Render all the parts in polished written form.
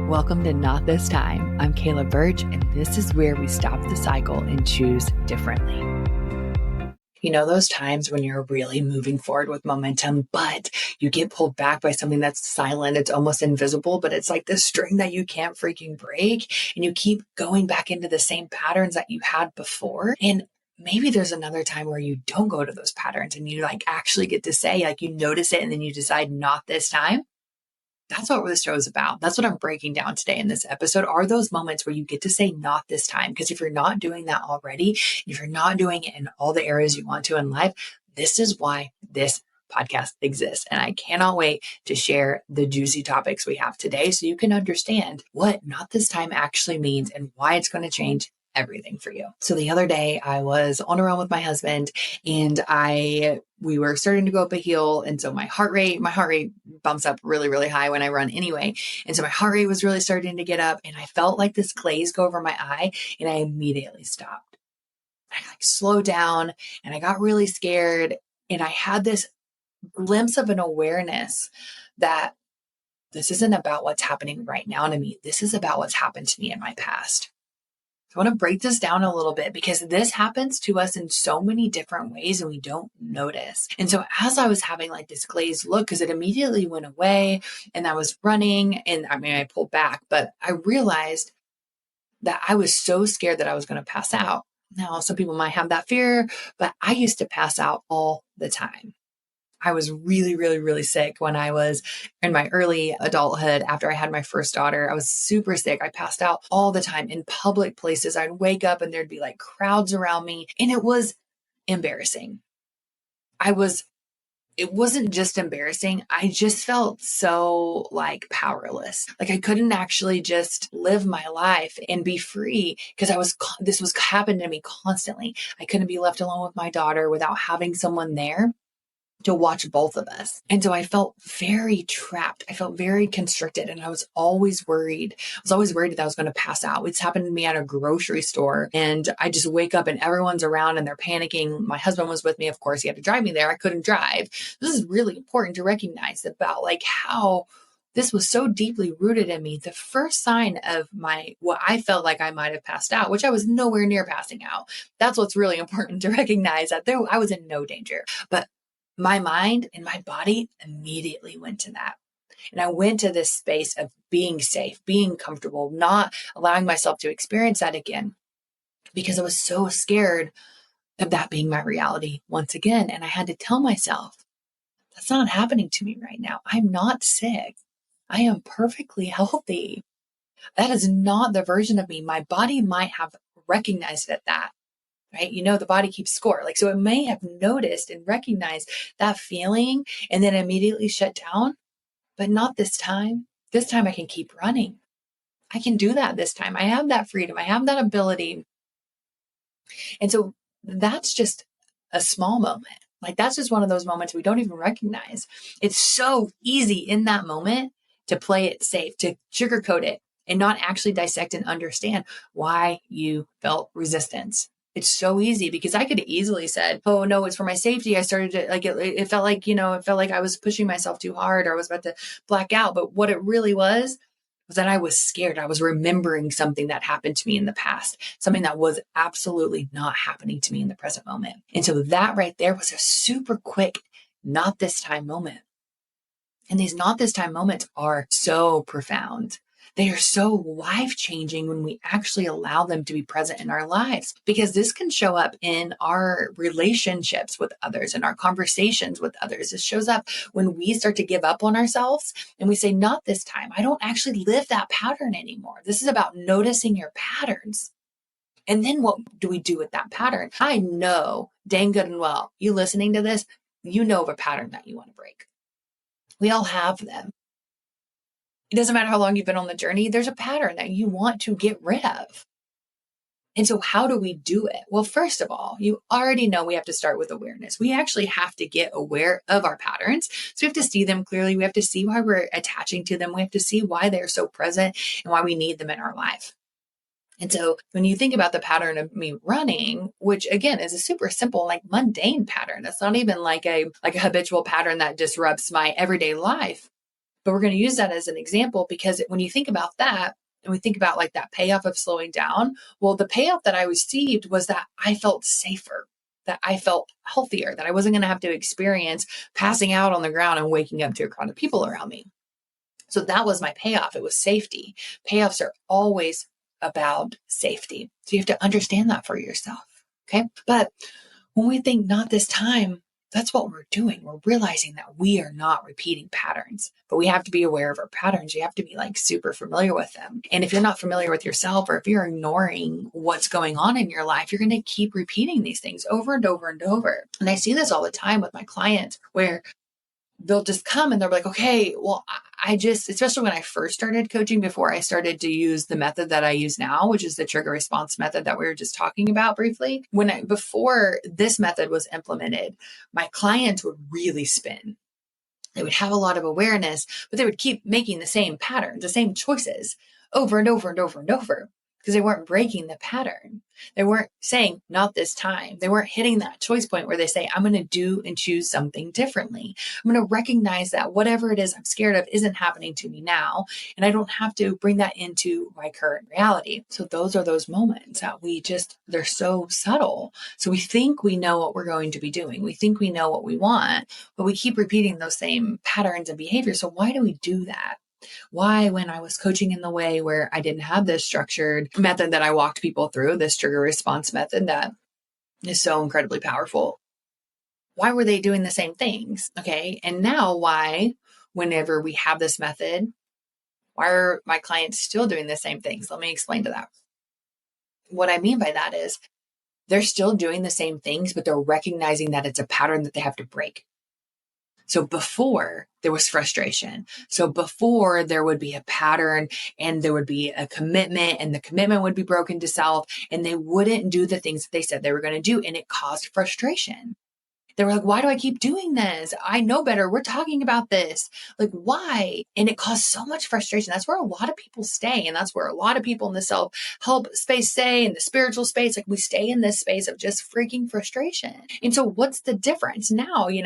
Welcome to Not This Time. I'm Kayla Birch, and this is where we stop the cycle and choose differently. You know those times when you're really moving forward with momentum, but you get pulled back by something that's silent, it's almost invisible, but it's like this string that you can't freaking break, and you keep going back into the same patterns that you had before. And maybe there's another time where you don't go to those patterns and you actually get to say, you notice it and then you decide not this time. That's what this show is about. That's what I'm breaking down today in this episode, are those moments where you get to say not this time. Because if you're not doing that already, if you're not doing it in all the areas you want to in life, this is why this podcast exists. And I cannot wait to share the juicy topics we have today so you can understand what not this time actually means and why it's going to change everything for you. So the other day I was on a run with my husband and we were starting to go up a hill. And so my heart rate bumps up really, really high when I run anyway. And so my heart rate was really starting to get up and I felt like this glaze go over my eye and I immediately stopped. I slowed down and I got really scared. And I had this glimpse of an awareness that this isn't about what's happening right now to me. This is about what's happened to me in my past. I want to break this down a little bit because this happens to us in so many different ways and we don't notice. And so as I was having this glazed look, because it immediately went away and I was running and I pulled back, but I realized that I was so scared that I was going to pass out. Now, some people might have that fear, but I used to pass out all the time. I was really, really, really sick when I was in my early adulthood. After I had my first daughter, I was super sick. I passed out all the time in public places. I'd wake up and there'd be crowds around me. And it was embarrassing. It wasn't just embarrassing. I just felt so powerless. I couldn't actually just live my life and be free because this was happening to me constantly. I couldn't be left alone with my daughter without having someone there to watch both of us. And so I felt very trapped. I felt very constricted and I was always worried. I was always worried that I was going to pass out. It's happened to me at a grocery store and I just wake up and everyone's around and they're panicking. My husband was with me. Of course, he had to drive me there. I couldn't drive. This is really important to recognize about how this was so deeply rooted in me. The first sign of what I felt like I might have passed out, which I was nowhere near passing out. That's what's really important to recognize, that I was in no danger. But my mind and my body immediately went to that. And I went to this space of being safe, being comfortable, not allowing myself to experience that again, because I was so scared of that being my reality once again. And I had to tell myself, that's not happening to me right now. I'm not sick. I am perfectly healthy. That is not the version of me. My body might have recognized it at that. Right? The body keeps score. So it may have noticed and recognized that feeling and then immediately shut down, but not this time. This time I can keep running. I can do that this time. I have that freedom. I have that ability. And so that's just a small moment. That's just one of those moments we don't even recognize. It's so easy in that moment to play it safe, to sugarcoat it and not actually dissect and understand why you felt resistance. It's so easy because I could have easily said, oh no, it's for my safety. I started to it felt like, it felt like I was pushing myself too hard or I was about to black out. But what it really was that I was scared. I was remembering something that happened to me in the past, something that was absolutely not happening to me in the present moment. And so that right there was a super quick, not this time moment. And these not this time moments are so profound. They are so life-changing when we actually allow them to be present in our lives, because this can show up in our relationships with others, in our conversations with others. It shows up when we start to give up on ourselves and we say, not this time. I don't actually live that pattern anymore. This is about noticing your patterns. And then what do we do with that pattern? I know dang good and well, you listening to this, you know of a pattern that you want to break. We all have them. It doesn't matter how long you've been on the journey. There's a pattern that you want to get rid of. And so how do we do it? Well, first of all, you already know we have to start with awareness. We actually have to get aware of our patterns. So we have to see them clearly. We have to see why we're attaching to them. We have to see why they're so present and why we need them in our life. And so when you think about the pattern of me running, which again is a super simple, mundane pattern, it's not even like a habitual pattern that disrupts my everyday life. But we're going to use that as an example because when you think about that, and we think about like that payoff of slowing down, well, the payoff that I received was that I felt safer, that I felt healthier, that I wasn't going to have to experience passing out on the ground and waking up to a crowd of people around me. So that was my payoff. It was safety. Payoffs are always about safety. So you have to understand that for yourself. Okay. But when we think not this time, that's what we're doing. We're realizing that we are not repeating patterns, but we have to be aware of our patterns. You have to be like super familiar with them. And if you're not familiar with yourself, or if you're ignoring what's going on in your life, you're going to keep repeating these things over and over and over. And I see this all the time with my clients where they'll just come and they're like, okay, well, I just, especially when I first started coaching, before I started to use the method that I use now, which is the trigger response method that we were just talking about briefly. Before this method was implemented, my clients would really spin. They would have a lot of awareness, but they would keep making the same patterns, the same choices over and over and over and over, because they weren't breaking the pattern. They weren't saying, not this time. They weren't hitting that choice point where they say, I'm going to do and choose something differently. I'm going to recognize that whatever it is I'm scared of isn't happening to me now. And I don't have to bring that into my current reality. So those are those moments that they're so subtle. So we think we know what we're going to be doing. We think we know what we want, but we keep repeating those same patterns and behaviors. So why do we do that? Why, when I was coaching in the way where I didn't have this structured method that I walked people through, this trigger response method that is so incredibly powerful, why were they doing the same things? Okay. And now why, whenever we have this method, why are my clients still doing the same things? Let me explain to that. What I mean by that is they're still doing the same things, but they're recognizing that it's a pattern that they have to break. So before there was frustration. So before there would be a pattern and there would be a commitment and the commitment would be broken to self and they wouldn't do the things that they said they were going to do. And it caused frustration. They were like, why do I keep doing this? I know better. We're talking about this. Like, why? And it caused so much frustration. That's where a lot of people stay. And that's where a lot of people in the self-help space stay, in the spiritual space. Like, we stay in this space of just freaking frustration. And so what's the difference now? You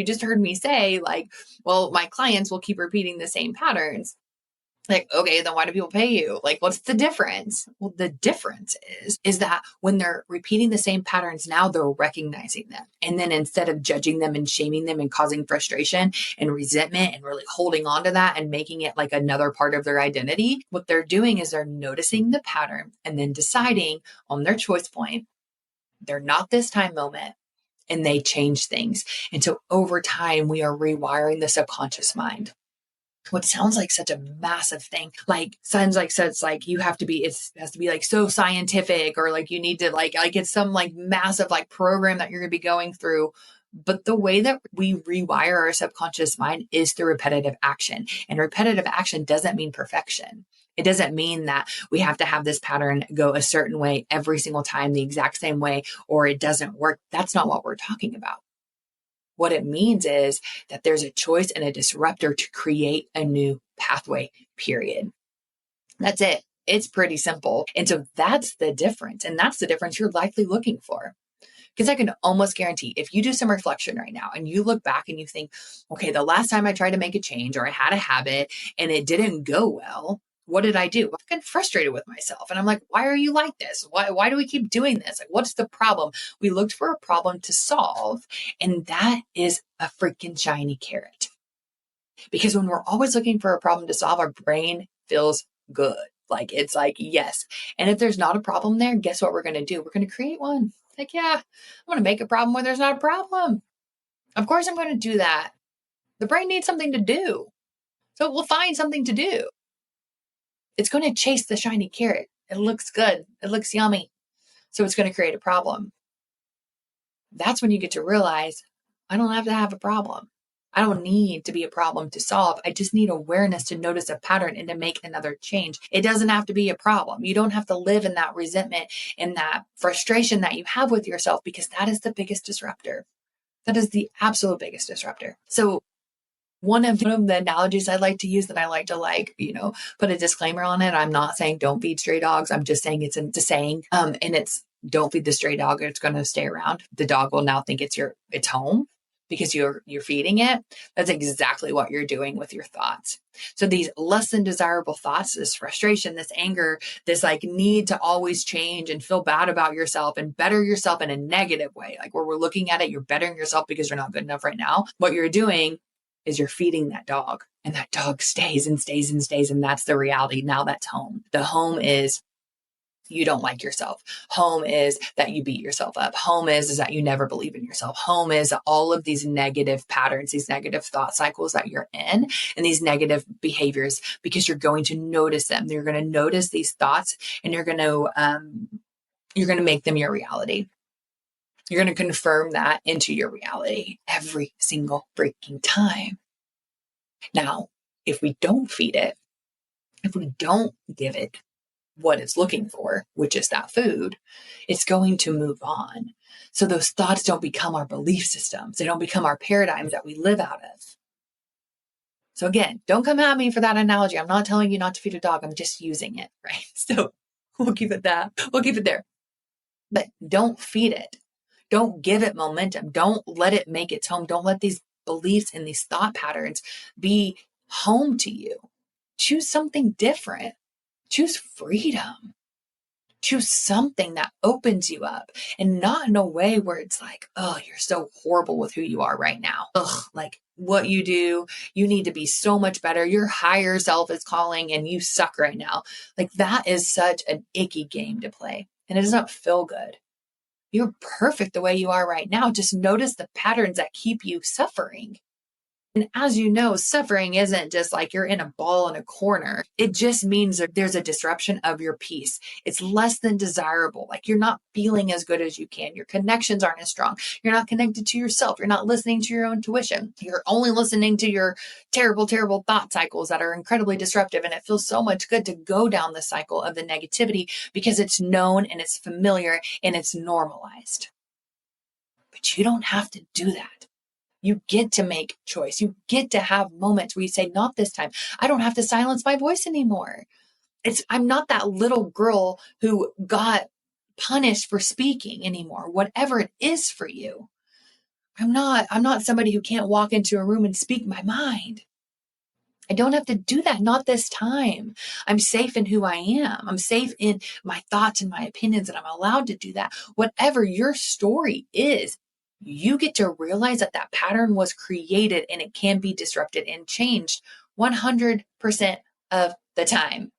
just heard me say like, well, my clients will keep repeating the same patterns. Like, okay, then why do people pay you? Like, what's the difference? Well, the difference is that when they're repeating the same patterns now, they're recognizing them. And then instead of judging them and shaming them and causing frustration and resentment and really holding on to that and making it like another part of their identity, what they're doing is they're noticing the pattern and then deciding on their choice point, they're not this time moment, and they change things. And so over time, we are rewiring the subconscious mind. What sounds like such a massive thing, like sounds like such like it has to be like so scientific, or like you need to like it's some like massive like program that you're going to be going through. But the way that we rewire our subconscious mind is through repetitive action, and repetitive action doesn't mean perfection. It doesn't mean that we have to have this pattern go a certain way every single time, the exact same way, or it doesn't work. That's not what we're talking about. What it means is that there's a choice and a disruptor to create a new pathway, period. That's it. It's pretty simple. And so that's the difference. And that's the difference you're likely looking for. Because I can almost guarantee if you do some reflection right now and you look back and you think, okay, the last time I tried to make a change or I had a habit and it didn't go well, what did I do? I've been frustrated with myself. And I'm like, why are you like this? Why do we keep doing this? Like, what's the problem? We looked for a problem to solve. And that is a freaking shiny carrot. Because when we're always looking for a problem to solve, our brain feels good. Like, it's like, yes. And if there's not a problem there, guess what we're going to do? We're going to create one. Like, yeah, I'm going to make a problem where there's not a problem. Of course, I'm going to do that. The brain needs something to do. So we'll find something to do. It's going to chase the shiny carrot. It looks good. It looks yummy. So it's going to create a problem. That's when you get to realize, I don't have to have a problem. I don't need to be a problem to solve. I just need awareness to notice a pattern and to make another change. It doesn't have to be a problem. You don't have to live in that resentment and that frustration that you have with yourself, because that is the biggest disruptor. That is the absolute biggest disruptor. So one of the analogies I like to use, that I like to put a disclaimer on it. I'm not saying don't feed stray dogs. I'm just saying it's a saying. And it's don't feed the stray dog. It's going to stay around. The dog will now think it's home. because you're feeding it, that's exactly what you're doing with your thoughts. So these less than desirable thoughts, this frustration, this anger, this like need to always change and feel bad about yourself and better yourself in a negative way, like where we're looking at it, you're bettering yourself because you're not good enough right now. What you're doing is you're feeding that dog, and that dog stays and stays and stays. And that's the reality. Now that's home. The home is you don't like yourself. Home is that you beat yourself up. Home is that you never believe in yourself. Home is all of these negative patterns, these negative thought cycles that you're in, and these negative behaviors, because you're going to notice them. You're going to notice these thoughts, and you're going to make them your reality. You're going to confirm that into your reality every single freaking time. Now, if we don't feed it, if we don't give it what it's looking for, which is that food, it's going to move on. So those thoughts don't become our belief systems. They don't become our paradigms that we live out of. So again, don't come at me for that analogy. I'm not telling you not to feed a dog. I'm just using it, right? So we'll keep it that. We'll keep it there. But don't feed it. Don't give it momentum. Don't let it make its home. Don't let these beliefs and these thought patterns be home to you. Choose something different. Choose freedom. Choose something that opens you up, and not in a way where it's like, oh, you're so horrible with who you are right now. Ugh, like what you do, you need to be so much better. Your higher self is calling and you suck right now. Like that is such an icky game to play, and it does not feel good. You're perfect the way you are right now. Just notice the patterns that keep you suffering. And as you know, suffering isn't just like you're in a ball in a corner. It just means that there's a disruption of your peace. It's less than desirable. Like you're not feeling as good as you can. Your connections aren't as strong. You're not connected to yourself. You're not listening to your own intuition. You're only listening to your terrible, terrible thought cycles that are incredibly disruptive. And it feels so much good to go down the cycle of the negativity because it's known and it's familiar and it's normalized. But you don't have to do that. You get to make choice. You get to have moments where you say, not this time. I don't have to silence my voice anymore. I'm not that little girl who got punished for speaking anymore, whatever it is for you. I'm not somebody who can't walk into a room and speak my mind. I don't have to do that. Not this time. I'm safe in who I am. I'm safe in my thoughts and my opinions, and I'm allowed to do that. Whatever your story is, you get to realize that that pattern was created and it can be disrupted and changed 100% of the time.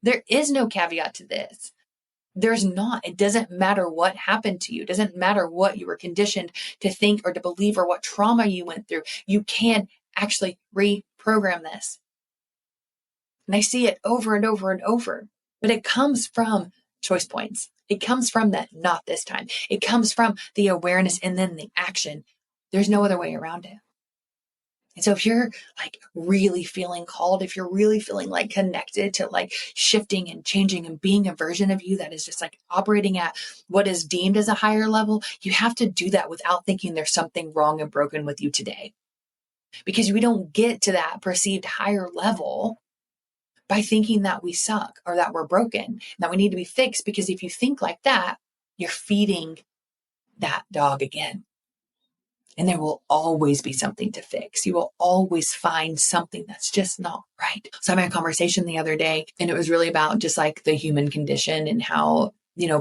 There is no caveat to this. There's not. It doesn't matter what happened to you. It doesn't matter what you were conditioned to think or to believe or what trauma you went through. You can actually reprogram this. And I see it over and over and over, but it comes from choice points. It comes from that, not this time. It comes from the awareness and then the action. There's no other way around it. And so if you're like really feeling called, if you're really feeling like connected to like shifting and changing and being a version of you that is just like operating at what is deemed as a higher level, you have to do that without thinking there's something wrong and broken with you today. Because we don't get to that perceived higher level by thinking that we suck or that we're broken, that we need to be fixed. Because if you think like that, you're feeding that dog again. And there will always be something to fix. You will always find something that's just not right. So I had a conversation the other day, and it was really about just like the human condition and how,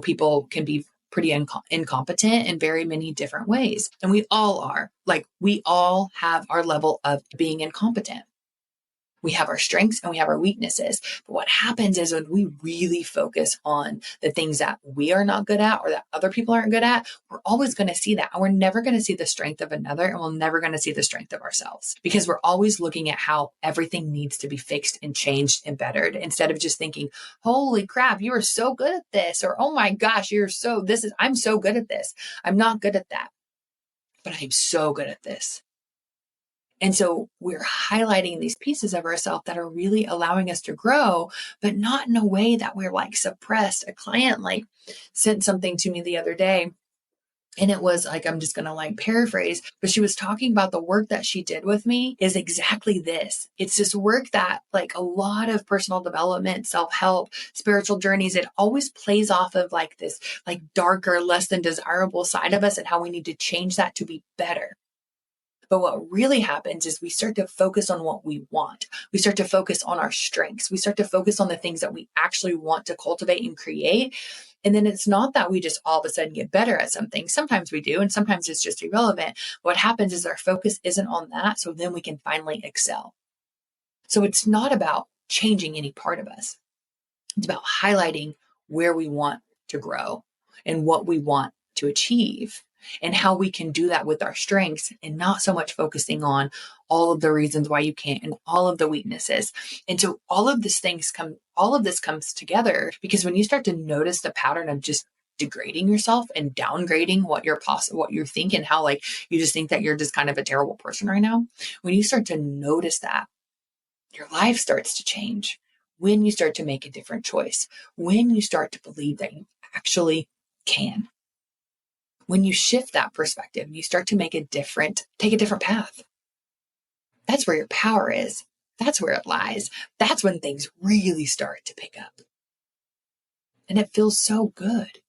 people can be pretty incompetent in very many different ways. And we all are. Like we all have our level of being incompetent. We have our strengths and we have our weaknesses. But what happens is when we really focus on the things that we are not good at or that other people aren't good at, we're always going to see that. And we're never going to see the strength of another, and we're never going to see the strength of ourselves, because we're always looking at how everything needs to be fixed and changed and bettered, instead of just thinking, holy crap, you are so good at this. Or, oh my gosh, I'm so good at this. I'm not good at that, but I'm so good at this. And so we're highlighting these pieces of ourselves that are really allowing us to grow, but not in a way that we're like suppressed. A client like sent something to me the other day, and it was like, I'm just going to like paraphrase, but she was talking about the work that she did with me is exactly this. It's this work that like a lot of personal development, self-help, spiritual journeys, it always plays off of like this like darker, less than desirable side of us and how we need to change that to be better. But what really happens is we start to focus on what we want. We start to focus on our strengths. We start to focus on the things that we actually want to cultivate and create. And then it's not that we just all of a sudden get better at something. Sometimes we do, and sometimes it's just irrelevant. What happens is our focus isn't on that. So then we can finally excel. So it's not about changing any part of us. It's about highlighting where we want to grow and what we want to achieve and how we can do that with our strengths and not so much focusing on all of the reasons why you can't and all of the weaknesses. And so all of this comes together because when you start to notice the pattern of just degrading yourself and downgrading what you think and how like you just think that you're just kind of a terrible person right now, when you start to notice that, your life starts to change. When you start to make a different choice, when you start to believe that you actually can, when you shift that perspective, you start to take a different path. That's where your power is. That's where it lies. That's when things really start to pick up. And it feels so good.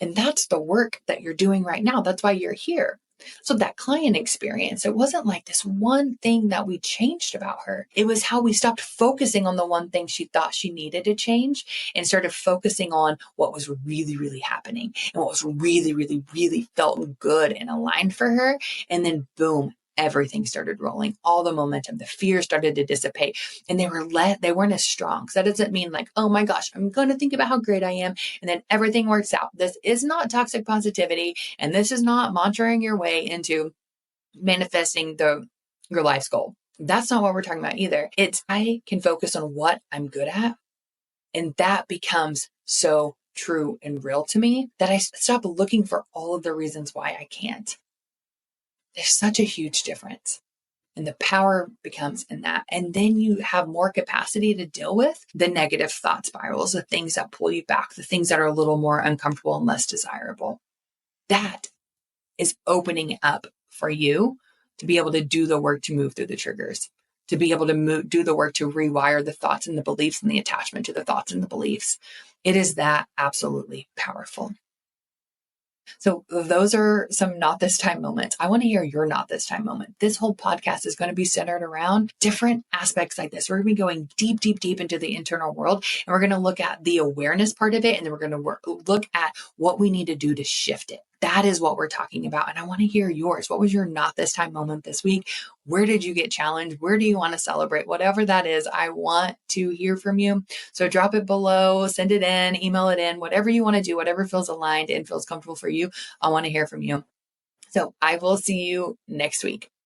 And that's the work that you're doing right now. That's why you're here. So that client experience, it wasn't like this one thing that we changed about her. It was how we stopped focusing on the one thing she thought she needed to change and started focusing on what was really, really happening and what was really, really, really felt good and aligned for her. And then boom, everything started rolling. All the momentum, the fear started to dissipate, and they weren't as strong. So that doesn't mean like, oh my gosh, I'm going to think about how great I am and then everything works out. This is not toxic positivity, and this is not mantraing your way into manifesting your life's goal. That's not what we're talking about either. It's I can focus on what I'm good at, and that becomes so true and real to me that I stop looking for all of the reasons why I can't. There's such a huge difference. And the power becomes in that. And then you have more capacity to deal with the negative thought spirals, the things that pull you back, the things that are a little more uncomfortable and less desirable. That is opening up for you to be able to do the work to move through the triggers, to be able to do the work to rewire the thoughts and the beliefs and the attachment to the thoughts and the beliefs. It is that absolutely powerful. So those are some not this time moments. I want to hear your not this time moment. This whole podcast is going to be centered around different aspects like this. We're going to be going deep, deep, deep into the internal world, and we're going to look at the awareness part of it. And then we're going to look at what we need to do to shift it. That is what we're talking about. And I want to hear yours. What was your not this time moment this week? Where did you get challenged? Where do you want to celebrate? Whatever that is, I want to hear from you. So drop it below, send it in, email it in, whatever you want to do, whatever feels aligned and feels comfortable for you. I want to hear from you. So I will see you next week.